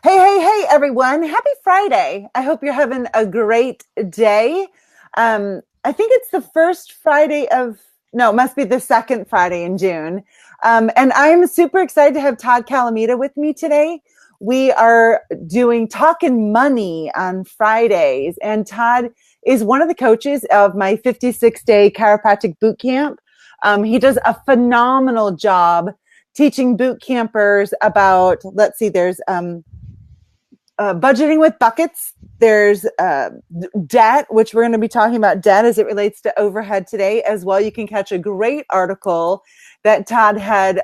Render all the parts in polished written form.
Hey, everyone. Happy Friday. I hope you're having a great day. I think it's the first Friday of, no, it must be the second Friday in June. And I'm super excited to have Todd Calamita with me today. We are doing Talkin' Money on Fridays, and Todd is one of the coaches of my 56-day chiropractic boot camp. He does a phenomenal job teaching boot campers about, let's see, there's budgeting with buckets. There's debt, which we're going to be talking about debt as it relates to overhead today as well. You can catch a great article that Todd had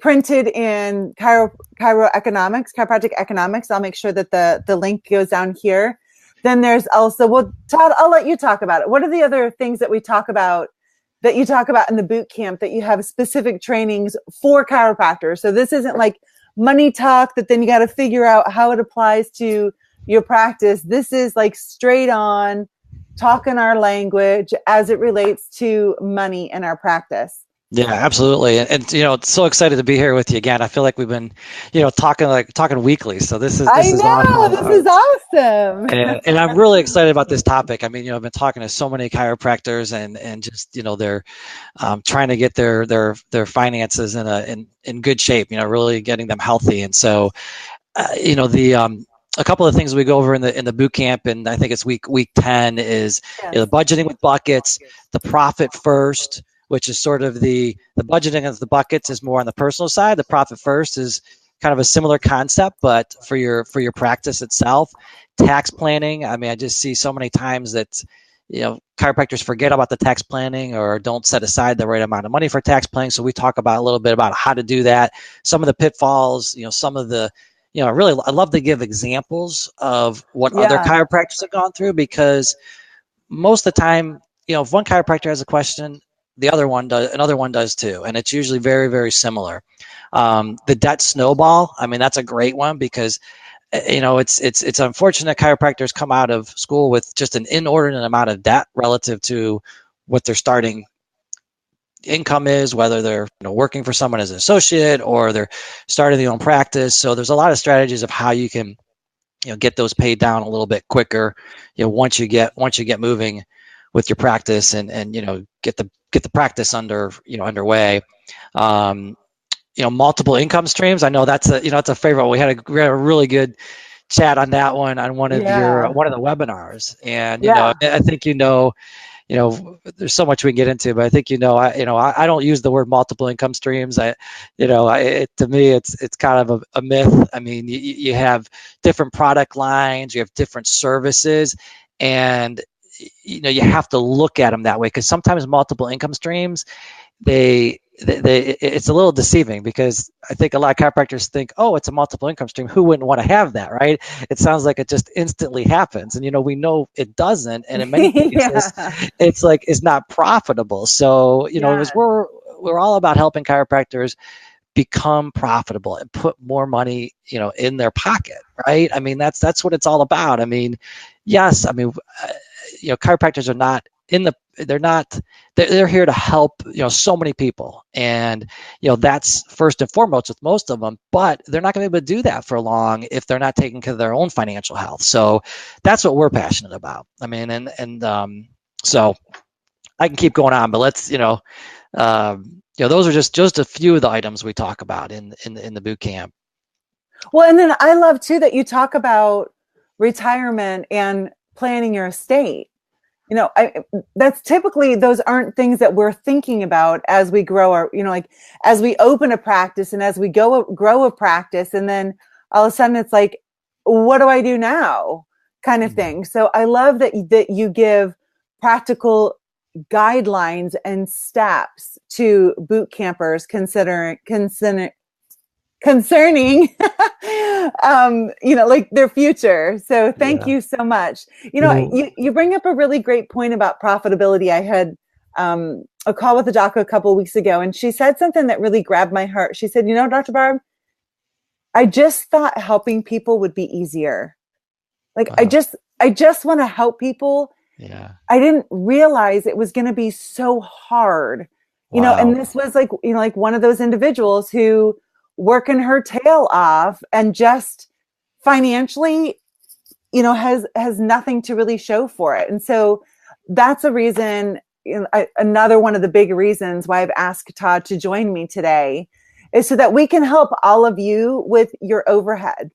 printed in chiropractic economics. I'll make sure that the link goes down here. Then there's also, well, Todd, I'll let you talk about it. What are the other things that we talk about that you talk about in the boot camp that you have specific trainings for chiropractors? So this isn't like money talk that then you got to figure out how it applies to your practice. This is like straight on talking our language as it relates to money in our practice. Yeah, absolutely. It's so excited to be here with you again. I feel like we've been, talking weekly. So this is I this is know, this awesome. is awesome. And I'm really excited about this topic. I mean, I've been talking to so many chiropractors and just, they're trying to get their finances in good shape, really getting them healthy. And so, the a couple of things we go over in the boot camp, and I think it's week 10 is Yes. the budgeting with buckets, the profit first, which is sort of the budgeting of the buckets is more on the personal side. The profit first is kind of a similar concept, but for your practice itself. Tax planning. I mean, I just see so many times that chiropractors forget about the tax planning or don't set aside the right amount of money for tax planning. So we talk about a little bit about how to do that, some of the pitfalls, some of the really, I love to give examples of what other Yeah. chiropractors have gone through, because most of the time, if one chiropractor has a question, another one does too, and it's usually very, very similar. The debt snowball. I mean, that's a great one because it's unfortunate chiropractors come out of school with just an inordinate amount of debt relative to what their starting income is, whether they're working for someone as an associate or they're starting their own practice. So there's a lot of strategies of how you can get those paid down a little bit quicker, once you get moving with your practice and get the practice underway. Multiple income streams. I know that's it's a favorite. We had a really good chat on that one on one of Yeah. the webinars, and Yeah. I think there's so much we can get into, but I think I don't use the word multiple income streams. To me it's kind of a myth. I mean, you have different product lines, you have different services, and you have to look at them that way, because sometimes multiple income streams, they it's a little deceiving, because I think a lot of chiropractors think, oh, it's a multiple income stream. Who wouldn't want to have that, right? It sounds like it just instantly happens, and we know it doesn't, and in many cases, Yeah. it's not profitable. So Yeah. as we're all about helping chiropractors become profitable and put more money in their pocket, right? I mean, that's what it's all about. I mean, yes, I mean, chiropractors are not in the they're here to help so many people, and that's first and foremost with most of them, but they're not going to be able to do that for long if they're not taking care of their own financial health. So that's what we're passionate about. I mean, so I can keep going on, but let's those are just a few of the items we talk about in the boot camp. Well, and then I love too that you talk about retirement and planning your estate. That's typically, those aren't things that we're thinking about as we grow our, like as we open a practice and as we grow a practice, and then all of a sudden it's like, what do I do now, kind of thing. So I love that you give practical guidelines and steps to boot campers concerning like their future. So thank Yeah. you so much. You bring up a really great point about profitability. I had a call with a doctor a couple of weeks ago, and she said something that really grabbed my heart. She said, Dr. Barb, I just thought helping people would be easier. Like, Wow. I just want to help people. Yeah. I didn't realize it was going to be so hard, and Wow. this was like one of those individuals who working her tail off and just financially, has nothing to really show for it. And so that's a reason, another one of the big reasons why I've asked Todd to join me today is so that we can help all of you with your overhead,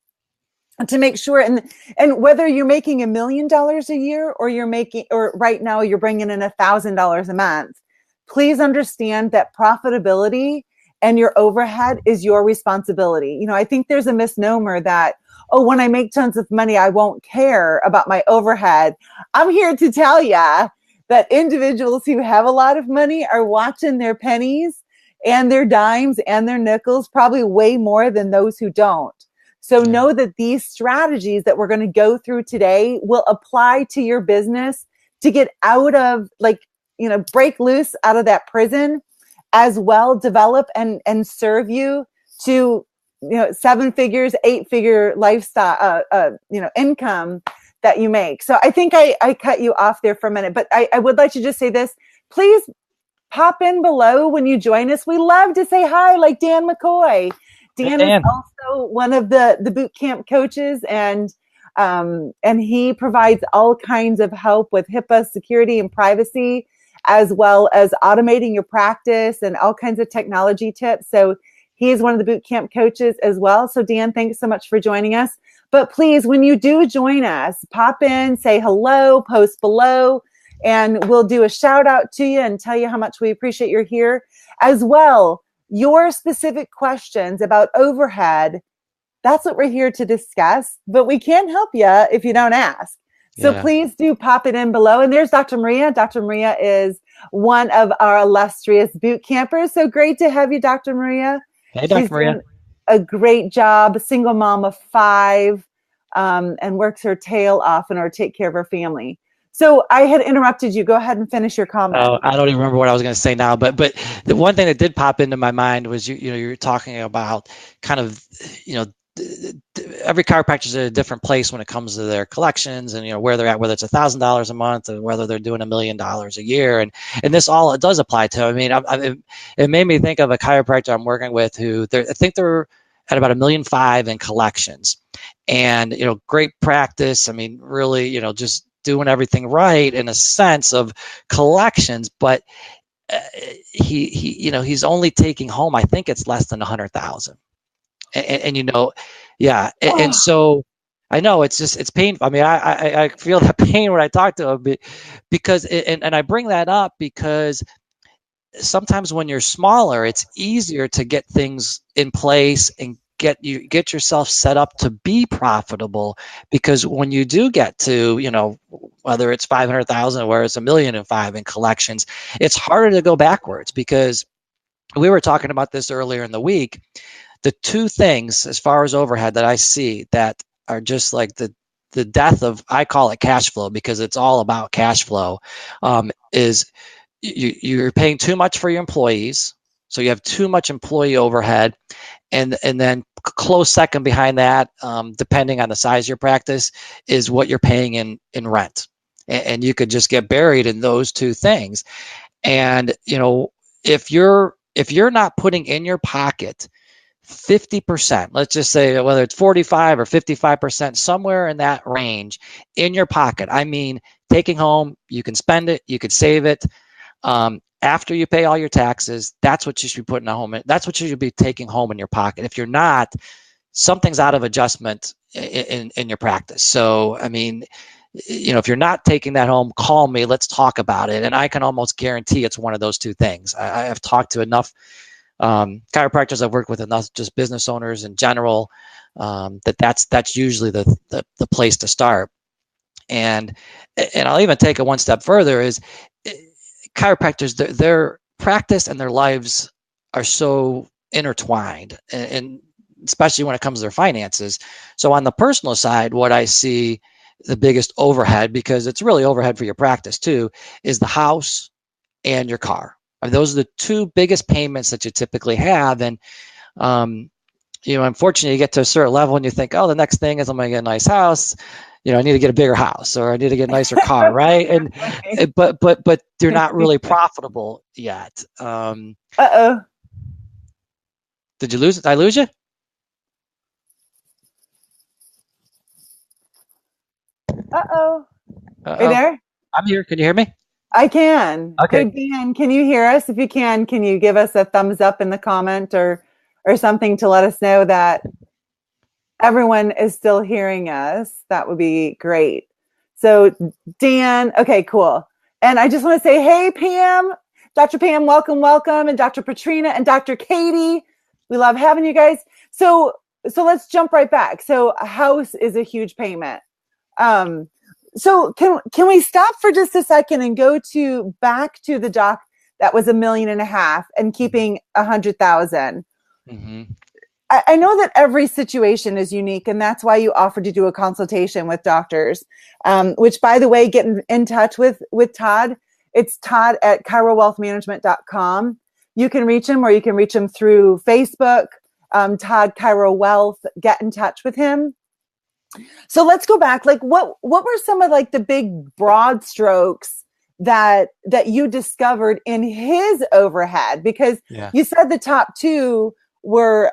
to make sure, and whether you're making $1 million a year or right now you're bringing in $1,000 a month, please understand that profitability and your overhead is your responsibility. I think there's a misnomer that, oh, when I make tons of money, I won't care about my overhead. I'm here to tell you that individuals who have a lot of money are watching their pennies and their dimes and their nickels probably way more than those who don't. So know that these strategies that we're going to go through today will apply to your business to get out of, break loose out of that prison, as well develop and serve you to, 7 figures, 8-figure lifestyle, income that you make. So I think I cut you off there for a minute, but I would like to just say this. Please pop in below when you join us. We love to say hi, like Dan McCoy. Dan is also one of the boot camp coaches, and he provides all kinds of help with HIPAA security and privacy, as well as automating your practice and all kinds of technology tips. So he is one of the boot camp coaches as well. So Dan, thanks so much for joining us. But please, when you do join us, pop in, say hello, post below, and we'll do a shout out to you and tell you how much we appreciate you're here. As well, your specific questions about overhead, that's what we're here to discuss, but we can't help you if you don't ask. So please do pop it in below. And there's Dr. Maria. Dr. Maria is one of our illustrious boot campers. So great to have you, Dr. Maria. Hey, Dr. Maria. Doing a great job, single mom of 5, and works her tail off in order to take care of her family. So I had interrupted you. Go ahead and finish your comment. Oh, I don't even remember what I was going to say now, but the one thing that did pop into my mind was you're talking about kind of, every chiropractor is at a different place when it comes to their collections and where they're at, whether it's $1,000 a month or whether they're doing $1 million a year, and this all it does apply to. I mean, it made me think of a chiropractor I'm working with who I think they're at about $1.5 million in collections, and great practice. I mean, really, just doing everything right in a sense of collections, but he's only taking home, I think it's less than 100,000, and so I know it's painful. I mean, I feel that pain when I talk to him, because and I bring that up because sometimes when you're smaller, it's easier to get things in place and get yourself set up to be profitable, because when you do get to whether it's 500,000 or where it's $1.5 million in collections, it's harder to go backwards, because we were talking about this earlier in the week. The two things as far as overhead that I see that are just like the death of, I call it cash flow, because it's all about cash flow, is you're paying too much for your employees, so you have too much employee overhead. And then close second behind that, depending on the size of your practice, is what you're paying in rent. And you could just get buried in those two things. And if you're not putting in your pocket 50%, let's just say whether it's 45 or 55%, somewhere in that range in your pocket. I mean, taking home, you can spend it, you could save it. After you pay all your taxes, that's what you should be putting at home. That's what you should be taking home in your pocket. If you're not, something's out of adjustment in your practice. So, I mean, if you're not taking that home, call me. Let's talk about it. And I can almost guarantee it's one of those two things. I've talked to enough chiropractors. I've worked with enough just business owners in general, that's usually the place to start. And I'll even take it one step further, is chiropractors, their practice and their lives are so intertwined, and especially when it comes to their finances. So on the personal side, what I see the biggest overhead, because it's really overhead for your practice too, is the house and your car. I mean, those are the two biggest payments that you typically have. And unfortunately, you get to a certain level and you think, oh, the next thing is I'm going to get a nice house. I need to get a bigger house, or I need to get a nicer car, right? And but they're not really profitable yet. Uh-oh. Did you lose it? Did I lose you? Uh-oh. Are you Uh-oh. there? I'm here. Can you hear me? I can. Hey, Okay. Dan, can you hear us? If you can you give us a thumbs up in the comment or something to let us know that everyone is still hearing us? That would be great. So, Dan, okay, cool. And I just want to say, hey, Pam, Dr. Pam, welcome, welcome, and Dr. Patrina and Dr. Katie. We love having you guys. So let's jump right back. So, a house is a huge payment. Um, so can we stop for just a second and go to back to the doc that was 1.5 million and keeping 100,000? Mm-hmm. I know that every situation is unique, and that's why you offered to do a consultation with doctors. Which, by the way, get in touch with Todd. It's Todd at ChiroWealthManagement.com. You can reach him, or you can reach him through Facebook. Todd Chiro Wealth. Get in touch with him. So let's go back. Like, what were some of like the big broad strokes that you discovered in his overhead? Because Yeah. you said the top two were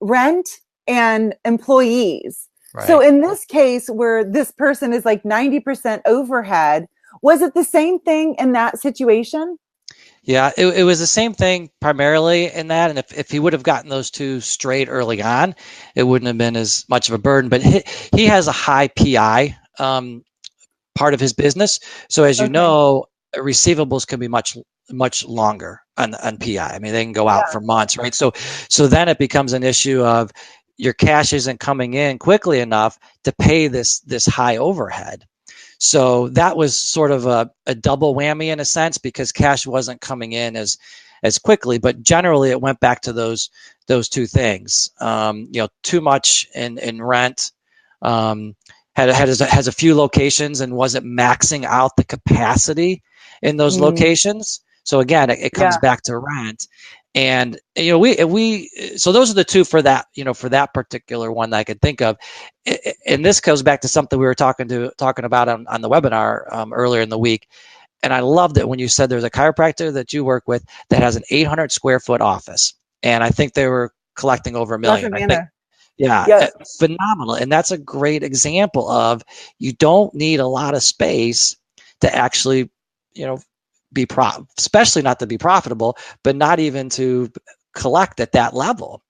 rent and employees. So Right. in this case, where this person is like 90% overhead, was it the same thing in that situation? Yeah, it was the same thing primarily in that. And if he would have gotten those two straight early on, it wouldn't have been as much of a burden. But he has a high PI part of his business. So as you Okay. know, receivables can be much longer on PI. I mean, they can go out Yeah. for months, right? So then it becomes an issue of your cash isn't coming in quickly enough to pay this high overhead. So that was sort of a double whammy in a sense because cash wasn't coming in as quickly. But generally, it went back to those two things. Too much in rent. Has a few locations and wasn't maxing out the capacity in those Mm, locations. So again, it comes yeah. back to rent. And we so those are the two for that for that particular one that I could think of. And this goes back to something we were talking about on the webinar earlier in the week. And I loved it when you said there's a chiropractor that you work with that has an 800 square foot office, and I think they were collecting over a Dr. million. I think, Amanda. yeah, Yes. phenomenal. And that's a great example of you don't need a lot of space to actually, especially not to be profitable, but not even to collect at that level.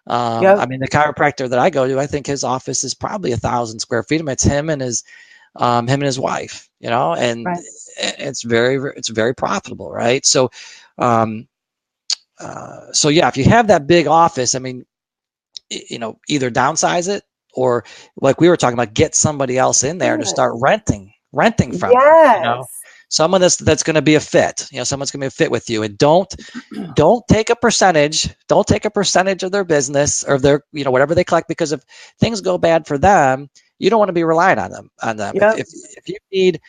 I Yep. mean, the chiropractor that I go to, I think his office is probably 1,000 square feet. I mean, it's him and his wife, and Right. it's very profitable, right? Um, so yeah, if you have that big office, I mean, either downsize it or like we were talking about, get somebody else in there to Good. start renting from them, Yes. someone that's going to be a fit, someone's going to be a fit with you. And don't take a percentage of their business or their whatever they collect, because if things go bad for them, you don't want to be relying on them. if, Yep. if, if you need,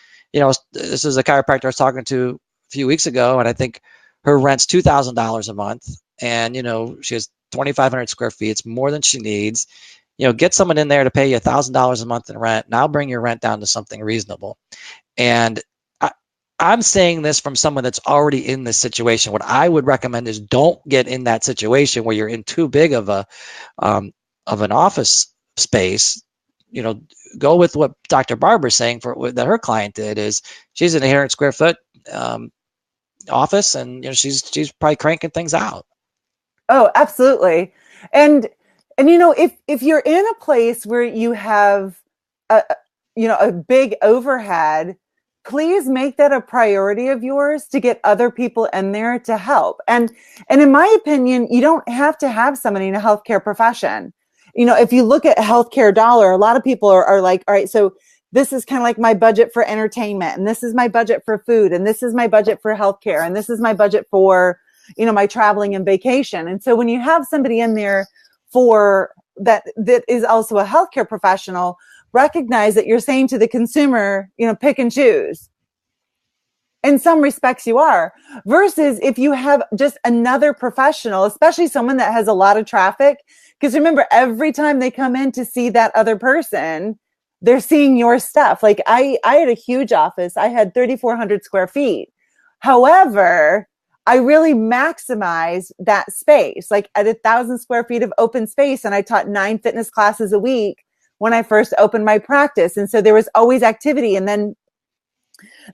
this is a chiropractor I was talking to a few weeks ago, and I think her rent's $2,000 a month, and she has 2,500 square feet. It's more than she needs. Get someone in there to pay you $1,000 a month in rent, and I'll bring your rent down to something reasonable. And I'm saying this from someone that's already in this situation. What I would recommend is don't get in that situation where you're in too big of an office space. Go with what Dr. Barber's saying that her client did. Is she's in a 800 square foot office, and she's probably cranking things out. Oh, absolutely. And if you're in a place where you have a big overhead, please make that a priority of yours to get other people in there to help. And in my opinion, you don't have to have somebody in a healthcare profession. If you look at healthcare dollar, a lot of people are like, all right, so this is kind of like my budget for entertainment, and this is my budget for food, and this is my budget for healthcare, and this is my budget for my traveling and vacation. And so when you have somebody in there for that is also a healthcare professional, recognize that you're saying to the consumer, pick and choose. In some respects you are, versus if you have just another professional, especially someone that has a lot of traffic, because remember, every time they come in to see that other person, they're seeing your stuff. Like I had a huge office. I had 3,400 square feet. However, I really maximize that space, like at 1,000 square feet of open space. And I taught 9 fitness classes a week when I first opened my practice. And so there was always activity. And then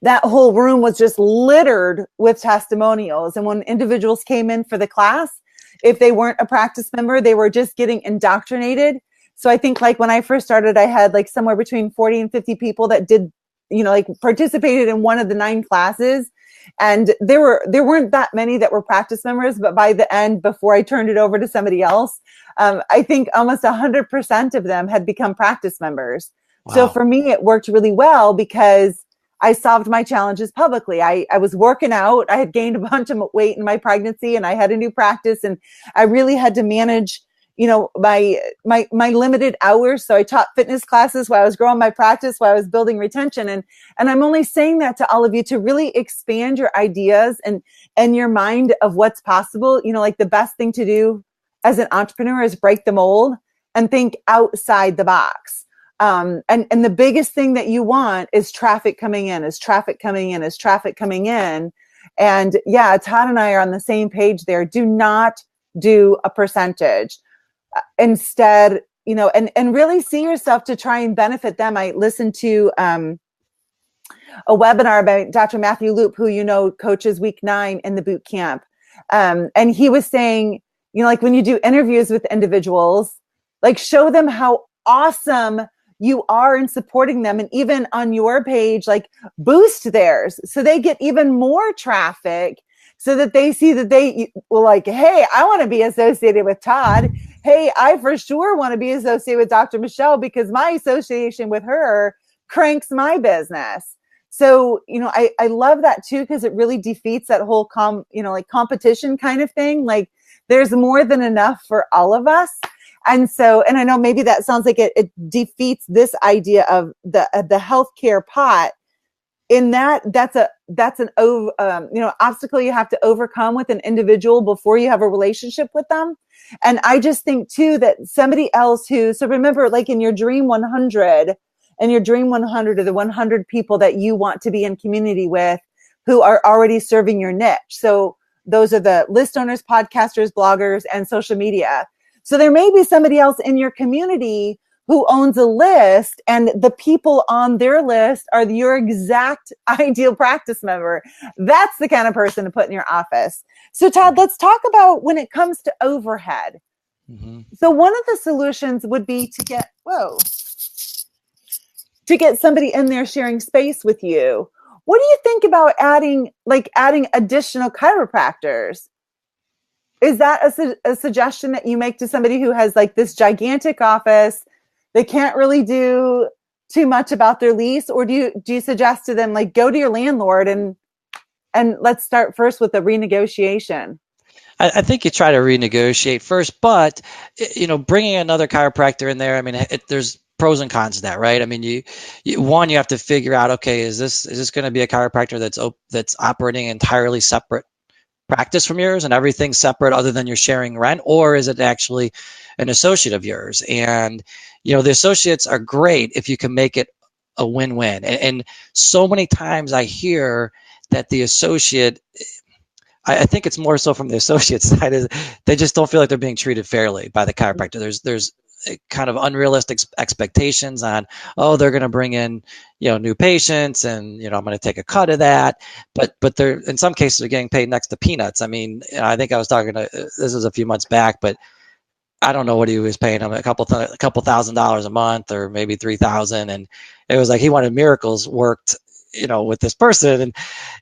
that whole room was just littered with testimonials. And when individuals came in for the class, if they weren't a practice member, they were just getting indoctrinated. So I think like when I first started, I had like somewhere between 40 and 50 people that did, like participated in one of the 9 classes. And there weren't that many that were practice members, but by the end, before I turned it over to somebody else, I think almost 100% of them had become practice members. Wow. So for me, it worked really well because I solved my challenges publicly. I was working out. I had gained a bunch of weight in my pregnancy and I had a new practice and I really had to manage, my limited hours. So I taught fitness classes while I was growing my practice, while I was building retention. And I'm only saying that to all of you to really expand your ideas and your mind of what's possible. Like the best thing to do as an entrepreneur is break the mold and think outside the box. And the biggest thing that you want is traffic coming in. And yeah, Todd and I are on the same page there. Do not do a percentage. Instead, and really see yourself to try and benefit them. I listened to a webinar by Dr. Matthew Loop, who, coaches week 9 in the boot camp. And he was saying, like when you do interviews with individuals, like show them how awesome you are in supporting them. And even on your page, like boost theirs so they get even more traffic so that they see that they will like, hey, I want to be associated with Todd. Hey, I for sure want to be associated with Dr. Michelle because my association with her cranks my business. So, I love that too, because it really defeats that whole competition kind of thing. Like there's more than enough for all of us. And so, and I know maybe that sounds like it defeats this idea of the healthcare pot. In that's an obstacle you have to overcome with an individual before you have a relationship with them. And I just think too that somebody else so remember, like in your dream 100, and your dream 100 are the 100 people that you want to be in community with who are already serving your niche. So those are the list owners, podcasters, bloggers, and social media. So there may be somebody else in your community who owns a list and the people on their list are your exact ideal practice member. That's the kind of person to put in your office. So Todd, let's talk about when it comes to overhead. Mm-hmm. So one of the solutions would be to get somebody in there sharing space with you. What do you think about adding additional chiropractors? Is that a suggestion that you make to somebody who has like this gigantic office? They can't really do too much about their lease, or do you suggest to them like go to your landlord and let's start first with the renegotiation? I think you try to renegotiate first, but bringing another chiropractor in there, I mean, there's pros and cons to that, right? I mean, you have to figure out, okay, is this going to be a chiropractor that's operating entirely separate practice from yours and everything separate other than you're sharing rent, or is it actually an associate of yours? And the associates are great if you can make it a win-win. And so many times I hear that the associate, I think it's more so from the associate side, is they just don't feel like they're being treated fairly by the chiropractor. There's kind of unrealistic expectations on, they're going to bring in, new patients and, I'm going to take a cut of that. But they're, in some cases, they're getting paid next to peanuts. I mean, I think I was talking to, this was a few months back, but I don't know what he was paying him, a couple $1,000 a month or maybe 3,000. And it was like, he wanted miracles worked, with this person.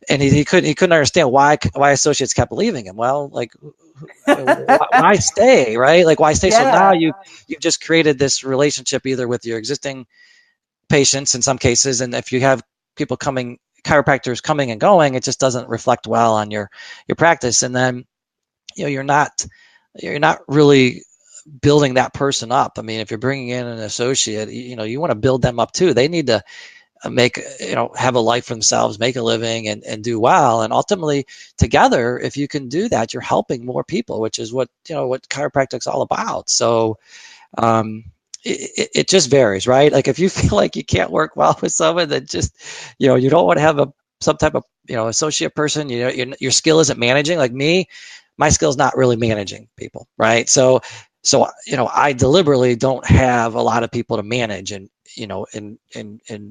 And he couldn't understand why associates kept leaving him. Well, like, why stay, right? Like, why stay? Yeah. So now you've just created this relationship either with your existing patients in some cases, and if you have chiropractors coming and going, it just doesn't reflect well on your practice. And then you're not really building that person up. I mean, if you're bringing in an associate, you want to build them up too. They need to have a life for themselves, make a living, and do well. And ultimately, together, if you can do that, you're helping more people, which is what chiropractic is all about. So it just varies, right? Like if you feel like you can't work well with someone, that just you don't want to have some type of associate person. Your skill isn't managing. Like me, my skill is not really managing people, right? So So, I deliberately don't have a lot of people to manage in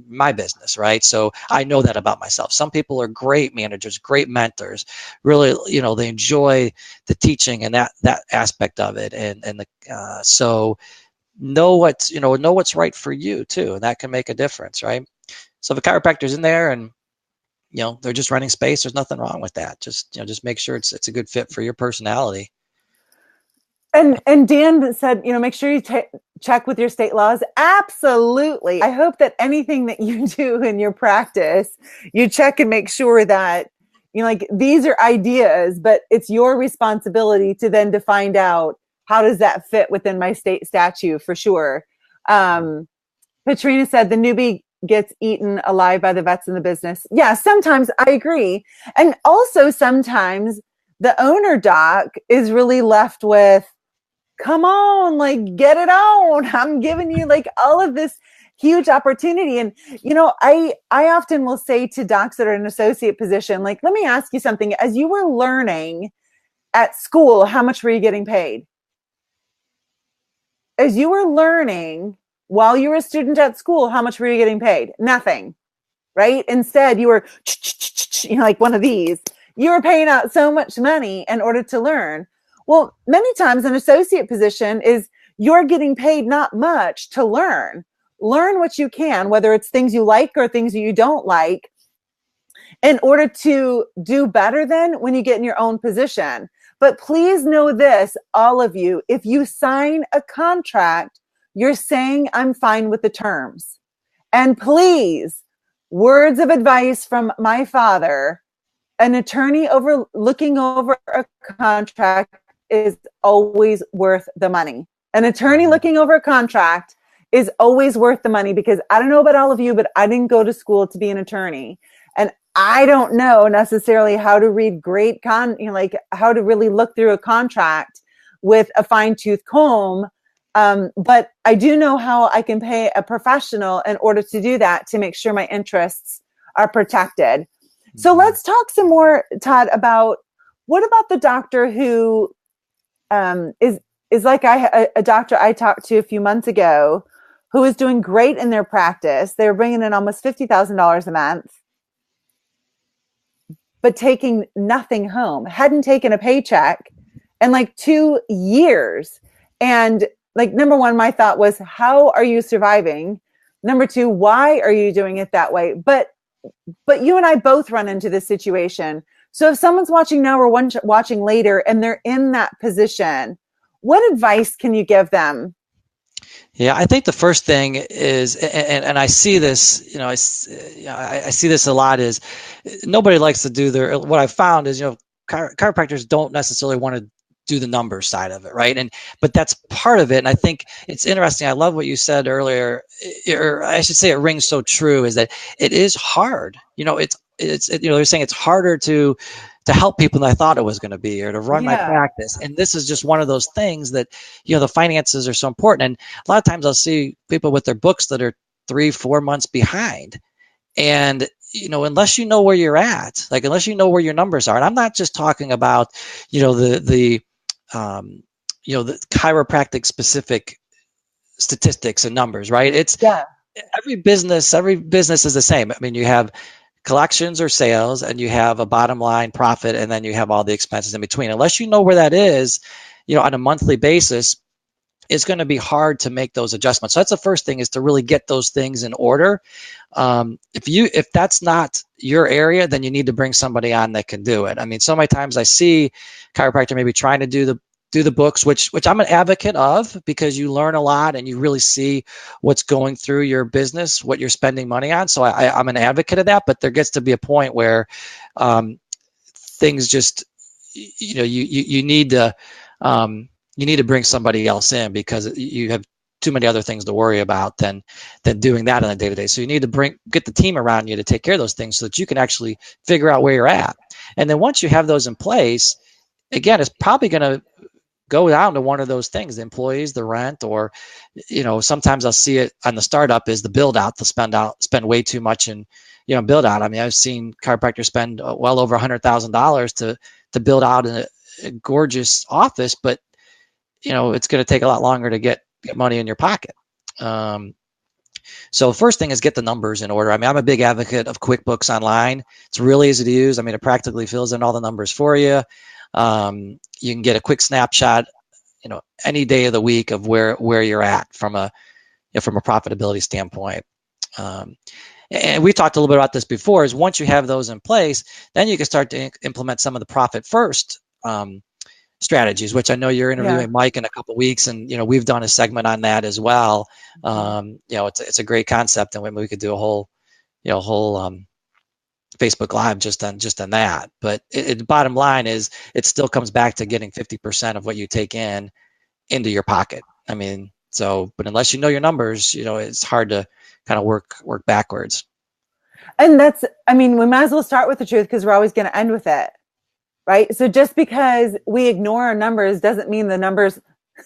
my business, right? So I know that about myself. Some people are great managers, great mentors, really, they enjoy the teaching and that aspect of it. And so know what's right for you too. And that can make a difference, right? So if a chiropractor's in there and they're just running space, there's nothing wrong with that. Just make sure it's a good fit for your personality. And Dan said, make sure you check with your state laws. Absolutely. I hope that anything that you do in your practice, you check and make sure that, like these are ideas, but it's your responsibility to then to find out how does that fit within my state statute for sure. Katrina said the newbie gets eaten alive by the vets in the business. Yeah, sometimes I agree. And also sometimes the owner doc is really left with, come on, like get it on. I'm giving you like all of this huge opportunity. And, I often will say to docs that are in an associate position, like, let me ask you something. As you were learning at school, how much were you getting paid? As you were learning while you were a student at school, how much were you getting paid? Nothing, right? Instead, you were like one of these. You were paying out so much money in order to learn. Well, many times an associate position is you're getting paid not much to learn. Learn what you can, whether it's things you like or things you don't like, in order to do better then when you get in your own position. But please know this, all of you, if you sign a contract, you're saying I'm fine with the terms. And please, words of advice from my father, an attorney looking over a contract is always worth the money. An attorney looking over a contract is always worth the money, because I don't know about all of you, but I didn't go to school to be an attorney. And I don't know necessarily how to read like how to really look through a contract with a fine tooth comb. But I do know how I can pay a professional in order to do that, to make sure my interests are protected. So let's talk some more, Todd, about what about the doctor who is like a doctor I talked to a few months ago who is doing great in their practice. They were bringing in almost $50,000 a month, but taking nothing home, hadn't taken a paycheck in like 2 years. And like, number one, my thought was, how are you surviving? Number two, why are you doing it that way? But you and I both run into this situation. So if someone's watching now or watching later and they're in that position, what advice can you give them? Yeah, I think the first thing is, and I see this, I see this a lot, is nobody likes to do what I found is, chiropractors don't necessarily want to do the number side of it, right? But that's part of it. And I think it's interesting. I love what you said earlier, or I should say it rings so true, is that it is hard. They're saying it's harder to help people than I thought it was going to be, or to run my practice. And this is just one of those things that, the finances are so important. And a lot of times I'll see people with their books that are 3-4 months behind. And, unless you know where you're at, like, unless you know where your numbers are, and I'm not just talking about, the chiropractic specific statistics and numbers, right? It's every business is the same. I mean, you have collections or sales, and you have a bottom line profit, and then you have all the expenses in between. Unless you know where that is, on a monthly basis, it's going to be hard to make those adjustments. So that's the first thing, is to really get those things in order. If that's not your area, then you need to bring somebody on that can do it. I mean, so many times I see chiropractor maybe trying to do the books, which I'm an advocate of, because you learn a lot and you really see what's going through your business, what you're spending money on. So I'm an advocate of that, but there gets to be a point where things just, you need to bring somebody else in, because you have too many other things to worry about than doing that on a day-to-day. So you need to get the team around you to take care of those things, so that you can actually figure out where you're at. And then once you have those in place, again, it's probably going to go down to one of those things: the employees, the rent, or, sometimes I'll see it on the startup is the build out. They'll spend way too much in, build out. I mean, I've seen chiropractors spend well over $100,000 to build out a gorgeous office, but it's going to take a lot longer to get money in your pocket. So first thing is get the numbers in order. I mean, I'm a big advocate of QuickBooks Online. It's really easy to use. I mean, it practically fills in all the numbers for you. You can get a quick snapshot, any day of the week of where you're at from a profitability standpoint. And we talked a little bit about this before, is once you have those in place, then you can start to implement some of the profit first strategies, which I know you're interviewing Mike in a couple of weeks, and we've done a segment on that as well. It's a great concept, and we could do a whole Facebook Live just on that. But the bottom line is, it still comes back to getting 50% of what you take in into your pocket. I mean, but unless you know your numbers, it's hard to kind of work backwards. And we might as well start with the truth, because we're always going to end with it. Right. So just because we ignore our numbers doesn't mean the numbers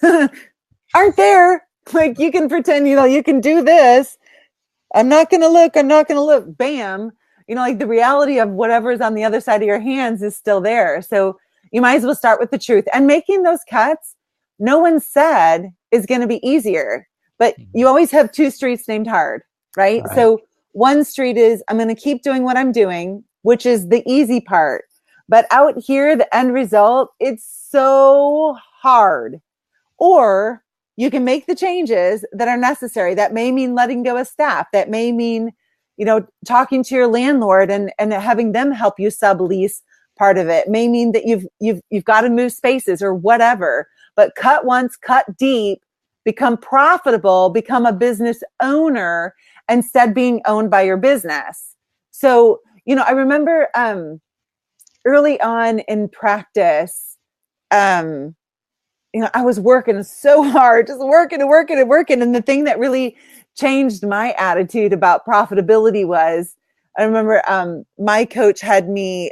aren't there. Like, you can pretend, you can do this. I'm not going to look. Bam. Like, the reality of whatever's on the other side of your hands is still there. So you might as well start with the truth. And making those cuts, no one said is going to be easier, but you always have two streets named hard, right? So one street is, I'm going to keep doing what I'm doing, which is the easy part. But out here, the end result, it's so hard. Or you can make the changes that are necessary. That may mean letting go of staff. That may mean, talking to your landlord and having them help you sublease part of it. It may mean that you've got to move spaces or whatever. But cut once, cut deep, become profitable, become a business owner instead being owned by your business. So, I remember early on in practice, I was working so hard, just working. And the thing that really changed my attitude about profitability was, I remember my coach had me,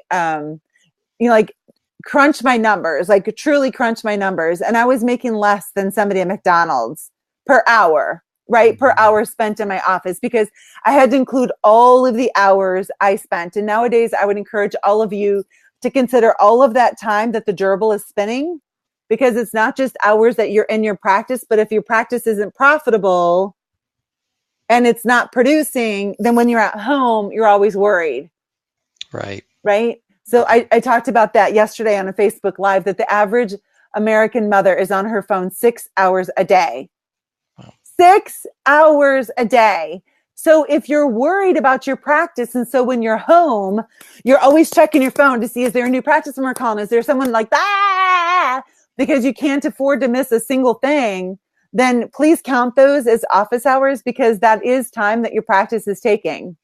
crunch my numbers, like truly crunch my numbers. And I was making less than somebody at McDonald's per hour, right? Per hour spent in my office, because I had to include all of the hours I spent. And nowadays I would encourage all of you to consider all of that time that the gerbil is spinning, because it's not just hours that you're in your practice, but if your practice isn't profitable and it's not producing, then when you're at home, you're always worried. Right. Right. So I talked about that yesterday on a Facebook Live, that the average American mother is on her phone 6 hours a day. Wow. 6 hours a day. So if you're worried about your practice, and so when you're home, you're always checking your phone to see, is there a new practice member calling? Is there someone like that? Because you can't afford to miss a single thing, then please count those as office hours, because that is time that your practice is taking.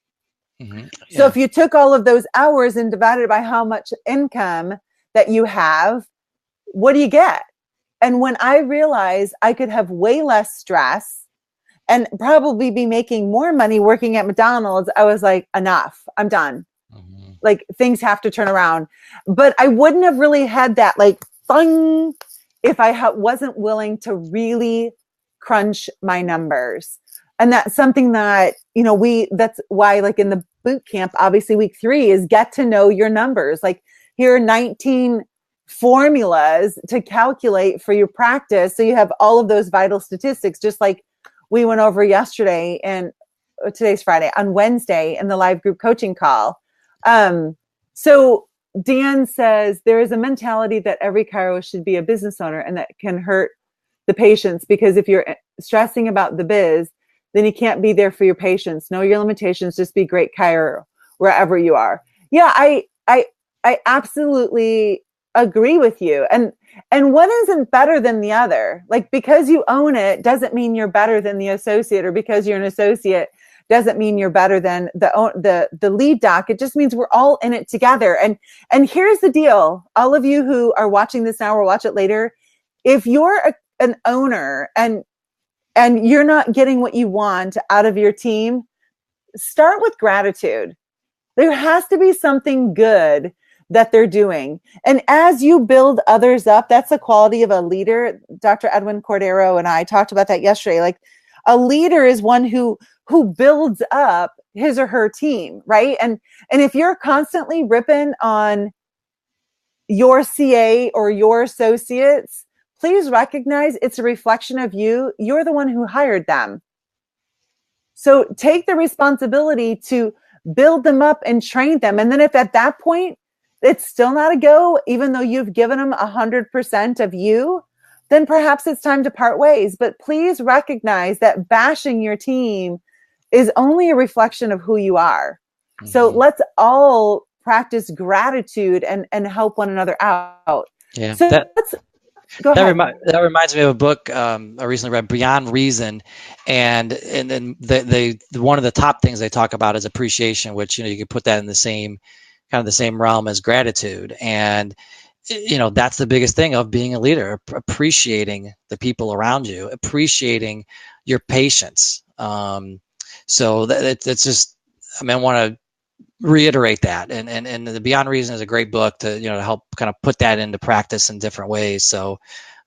Mm-hmm. Yeah. So if you took all of those hours and divided by how much income that you have, what do you get? And when I realized I could have way less stress and probably be making more money working at McDonald's, I was like, enough, I'm done. Mm-hmm. Like, things have to turn around. But I wouldn't have really had that thing if I wasn't willing to really crunch my numbers. And that's something that, that's why, in the boot camp, obviously week 3 is get to know your numbers. Here are 19 formulas to calculate for your practice. So you have all of those vital statistics, just like we went over yesterday, and today's Friday, on Wednesday in the live group coaching call. So Dan says there is a mentality that every chiro should be a business owner, and that can hurt the patients, because if you're stressing about the biz, then you can't be there for your patients. Know your limitations. Just be great chiro wherever you are. Yeah, I absolutely agree with you. And one isn't better than the other. Because you own it doesn't mean you're better than the associate, or because you're an associate doesn't mean you're better than the lead doc. It just means we're all in it together. And here's the deal. All of you who are watching this now or watch it later, if you're an owner and you're not getting what you want out of your team, start with gratitude. There has to be something good that they're doing. And as you build others up, that's the quality of a leader. Dr. Edwin Cordero and I talked about that yesterday. A leader is one who builds up his or her team, right? And if you're constantly ripping on your CA or your associates, please recognize it's a reflection of you. You're the one who hired them. So take the responsibility to build them up and train them. And then if at that point it's still not a go, even though you've given them 100% of you, then perhaps it's time to part ways. But please recognize that bashing your team is only a reflection of who you are. Mm-hmm. So let's all practice gratitude and help one another out. Yeah. So go ahead. That reminds me of a book I recently read, Beyond Reason, and then the one of the top things they talk about is appreciation, which you could put that in the same realm as gratitude. And that's the biggest thing of being a leader, appreciating the people around you, appreciating your patience. So it's just, I want to reiterate that, and the Beyond Reason is a great book to to help kind of put that into practice in different ways. So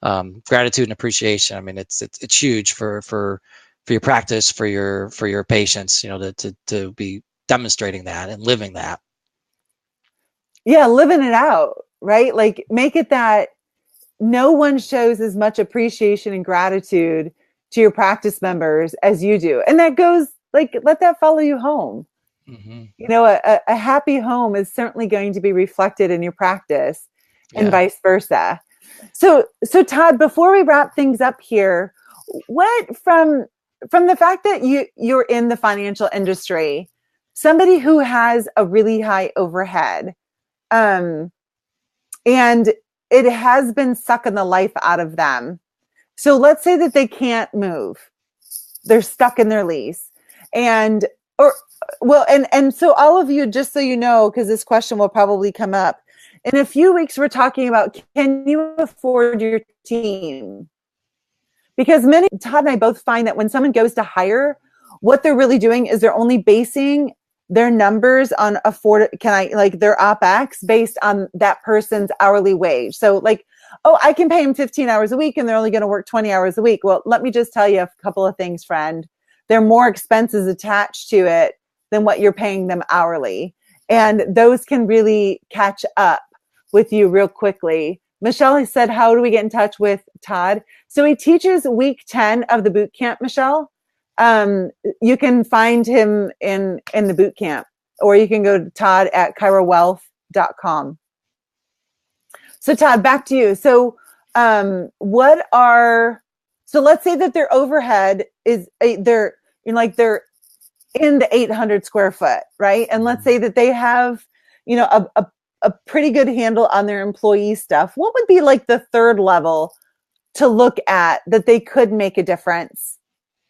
gratitude and appreciation, it's huge for your practice, for your patience, to be demonstrating that and living that. Yeah, living it out, right? Like make it that no one shows as much appreciation and gratitude to your practice members as you do. And that goes, like, let that follow you home. Mm-hmm. A happy home is certainly going to be reflected in your practice, and vice versa. So Todd, before we wrap things up here, what from the fact that you're in the financial industry, somebody who has a really high overhead, and it has been sucking the life out of them. So let's say that they can't move. They're stuck in their lease. And so all of you, just so you know, because this question will probably come up, in a few weeks, we're talking about, can you afford your team? Because Todd and I both find that when someone goes to hire, what they're really doing is they're only basing their numbers on their OpEx based on that person's hourly wage. So like, oh, I can pay them 15 hours a week and they're only going to work 20 hours a week. Well, let me just tell you a couple of things, friend. There are more expenses attached to it than what you're paying them hourly. And those can really catch up with you real quickly. Michelle has said, how do we get in touch with Todd? So he teaches week 10 of the boot camp, Michelle. You can find him in the boot camp, or you can go to Todd at KairoWealth.com. So Todd, back to you. So let's say that their overhead is they're in the 800 square foot, right? And let's say that they have, a pretty good handle on their employee stuff. What would be like the third level to look at that they could make a difference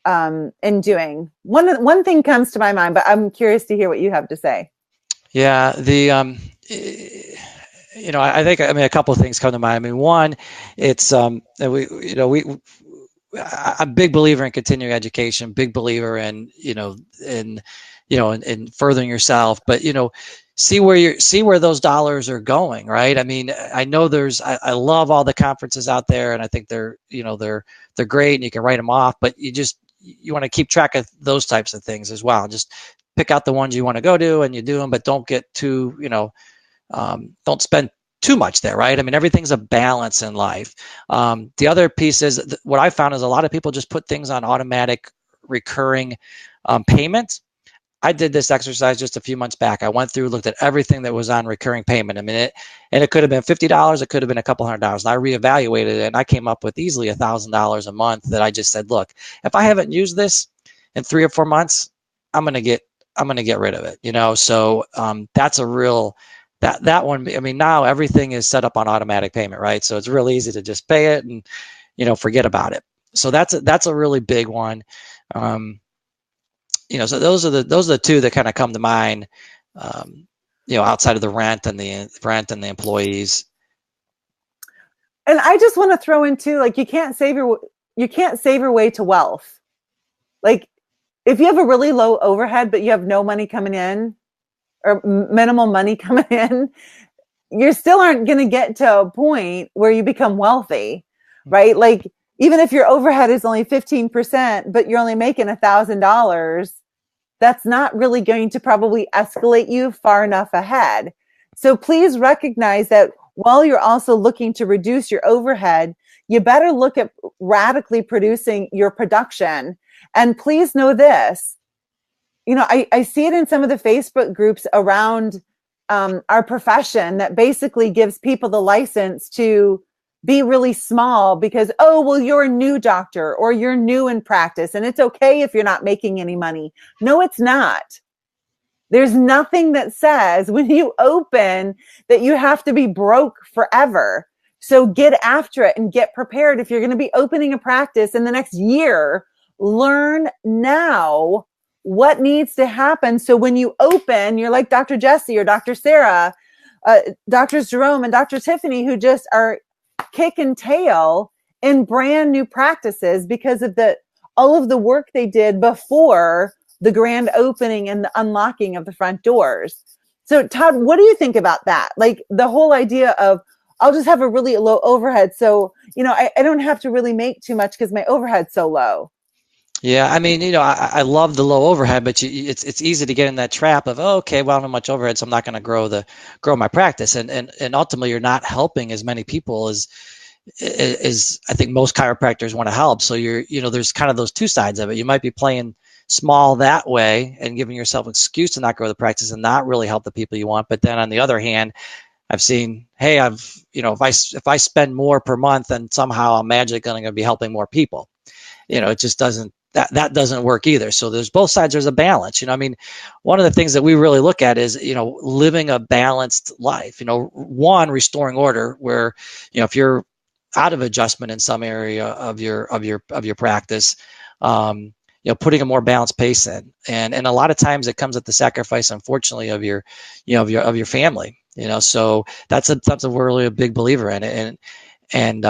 in doing? One thing comes to my mind, but I'm curious to hear what you have to say. Yeah, I think a couple of things come to mind. One, it's I'm a big believer in continuing education, big believer in in furthering yourself, but see where those dollars are going, right? I know I love all the conferences out there, and I think they're great and you can write them off, but you want to keep track of those types of things as well. Just pick out the ones you want to go to and you do them, but don't get too, don't spend too much there, right? Everything's a balance in life. The other piece is what I found is a lot of people just put things on automatic recurring payments. I did this exercise just a few months back. I went through, looked at everything that was on recurring payment. It could have been $50. It could have been a couple $100. And I reevaluated it, and I came up with easily $1,000 a month that I just said, look, if I haven't used this in 3 or 4 months, I'm going to get rid of it. So that's a real, that one, now everything is set up on automatic payment, right? So it's real easy to just pay it and, forget about it. So that's a really big one. So those are the two that kind of come to mind, outside of the rent and the employees. And I just want to throw in too, like, you can't save your way to wealth. Like, if you have a really low overhead, but you have no money coming in or minimal money coming in, you still aren't going to get to a point where you become wealthy, right? Like, even if your overhead is only 15%, but you're only making $1,000, that's not really going to probably escalate you far enough ahead. So please recognize that while you're also looking to reduce your overhead, you better look at radically producing your production. And please know this, I see it in some of the Facebook groups around our profession that basically gives people the license to be really small because, oh, well, you're a new doctor or you're new in practice and it's okay if you're not making any money. No, it's not. There's nothing that says when you open that you have to be broke forever. So get after it and get prepared. If you're going to be opening a practice in the next year, learn now what needs to happen. So when you open, you're like Dr. Jesse or Dr. Sarah, Drs. Jerome and Dr. Tiffany, who just are kicking tail in brand new practices because of all of the work they did before the grand opening and the unlocking of the front doors. So Todd, what do you think about that? Like the whole idea of, I'll just have a really low overhead. So, I don't have to really make too much because my overhead's so low. Yeah, I mean, I love the low overhead, but it's easy to get in that trap of, oh, okay, well, I don't have much overhead, so I'm not going to grow my practice, and ultimately, you're not helping as many people as I think most chiropractors want to help. So there's kind of those two sides of it. You might be playing small that way and giving yourself an excuse to not grow the practice and not really help the people you want. But then on the other hand, I've seen, hey, if I spend more per month, then somehow I'm magically going to be helping more people. It just doesn't. That doesn't work either. So there's both sides. There's a balance. I mean, one of the things that we really look at is, living a balanced life. One, restoring order, where, if you're out of adjustment in some area of your practice, putting a more balanced pace in, and a lot of times it comes at the sacrifice, unfortunately, of your family. So that's really a big believer in it, and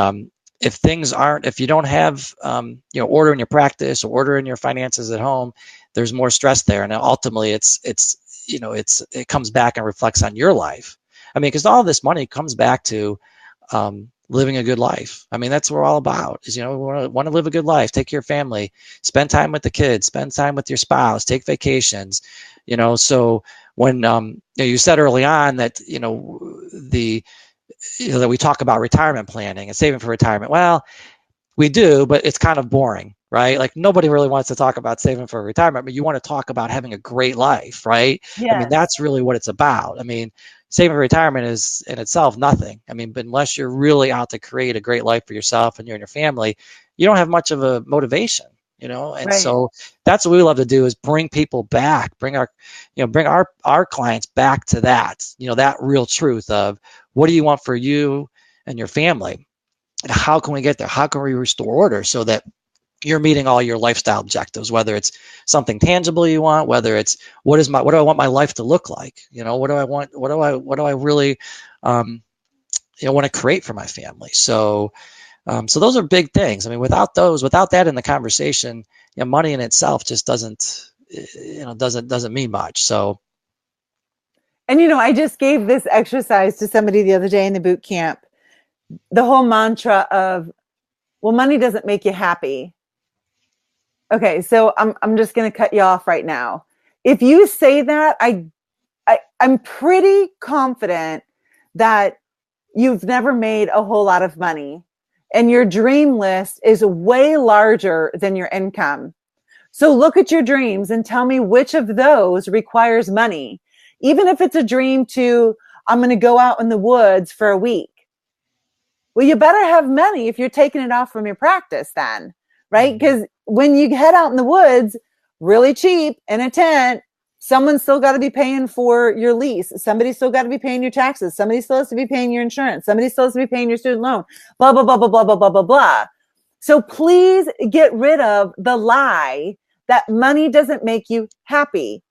if you don't have order in your practice or order in your finances at home, there's more stress there, and ultimately it comes back and reflects on your life. I mean, because all this money comes back to living a good life. I mean, that's what we're all about. Is we want to live a good life, take care of your family, spend time with the kids, spend time with your spouse, take vacations. So when you said early on that that we talk about retirement planning and saving for retirement. Well, we do, but it's kind of boring, right? Like nobody really wants to talk about saving for retirement, but you want to talk about having a great life, right? Yes. I mean, that's really what it's about. I mean, saving for retirement is in itself nothing. I mean, but unless you're really out to create a great life for yourself and you and your family, you don't have much of a motivation. And right. So that's what we love to do is bring people back, bring our clients back to that, that real truth of what do you want for you and your family, and how can we get there? How can we restore order so that you're meeting all your lifestyle objectives, whether it's something tangible you want, whether it's what do I want my life to look like? What do I want? What do I really want to create for my family? So those are big things. I mean, without that in the conversation, money in itself just doesn't mean much. So, and I just gave this exercise to somebody the other day in the boot camp. The whole mantra of, well, money doesn't make you happy. Okay, so I'm just going to cut you off right now. If you say that, I'm pretty confident that you've never made a whole lot of money. And your dream list is way larger than your income. So look at your dreams and tell me which of those requires money. Even if it's a dream I'm going to go out in the woods for a week. Well, you better have money if you're taking it off from your practice then, right? Because when you head out in the woods, really cheap in a tent, someone's still got to be paying for your lease. Somebody's still got to be paying your taxes. Somebody still has to be paying your insurance. Somebody still has to be paying your student loan, blah, blah, blah, blah, blah, blah, blah, blah, blah. So please get rid of the lie that money doesn't make you happy.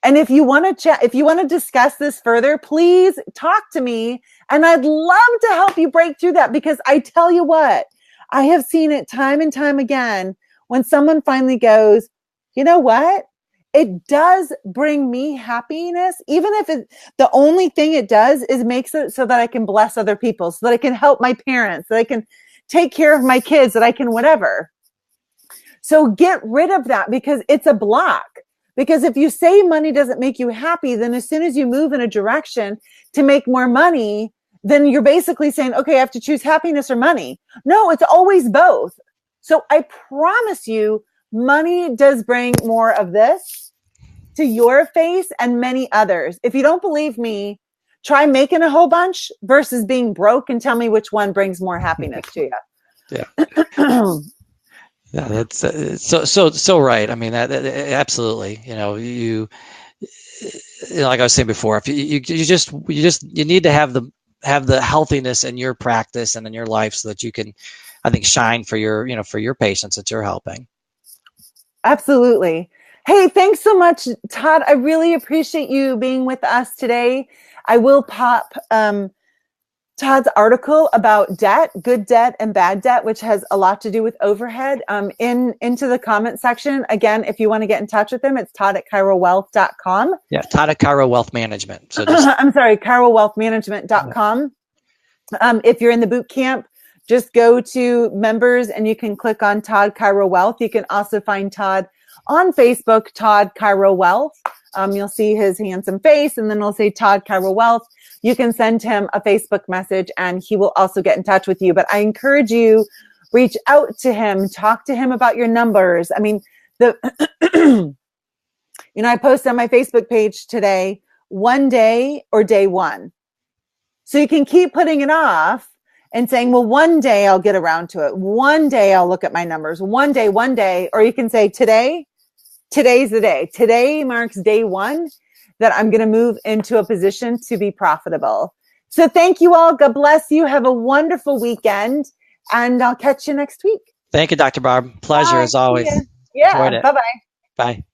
And if you want to discuss this further, please talk to me. And I'd love to help you break through that, because I tell you what, I have seen it time and time again when someone finally goes, you know what? It does bring me happiness, even if the only thing it does is makes it so that I can bless other people, so that I can help my parents, that I can take care of my kids, that I can whatever. So get rid of that, because it's a block. Because if you say money doesn't make you happy, then as soon as you move in a direction to make more money, then you're basically saying, okay, I have to choose happiness or money. No, it's always both. So I promise you, money does bring more of this to your face and many others. If you don't believe me, try making a whole bunch versus being broke and tell me which one brings more happiness to you. Yeah. Yeah, that's so right. I mean, that absolutely. Like I was saying before, if you need to have the healthiness in your practice and in your life so that you can, I think, shine for your patients that you're helping. Absolutely. Hey, thanks so much, Todd. I really appreciate you being with us today. I will pop Todd's article about debt, good debt and bad debt, which has a lot to do with overhead, into the comment section. Again, if you want to get in touch with him, it's todd@chirowealth.com. Yeah, Todd at Chiro Wealth Management. So I'm sorry, chirowealthmanagement.com. If you're in the boot camp, just go to members and you can click on Todd Chiro Wealth. You can also find Todd on Facebook, Todd Chiro Wealth. You'll see his handsome face and then it'll say Todd Chiro Wealth. You can send him a Facebook message and he will also get in touch with you. But I encourage you, reach out to him, talk to him about your numbers. I mean, I posted on my Facebook page today, one day or day one. So you can keep putting it off and saying, well, one day I'll get around to it. One day I'll look at my numbers. One day. Or you can say today's the day. Today marks day one that I'm going to move into a position to be profitable. So thank you all. God bless you. Have a wonderful weekend and I'll catch you next week. Thank you, Dr. Barb. Pleasure as always. Yeah. Bye-bye. Bye.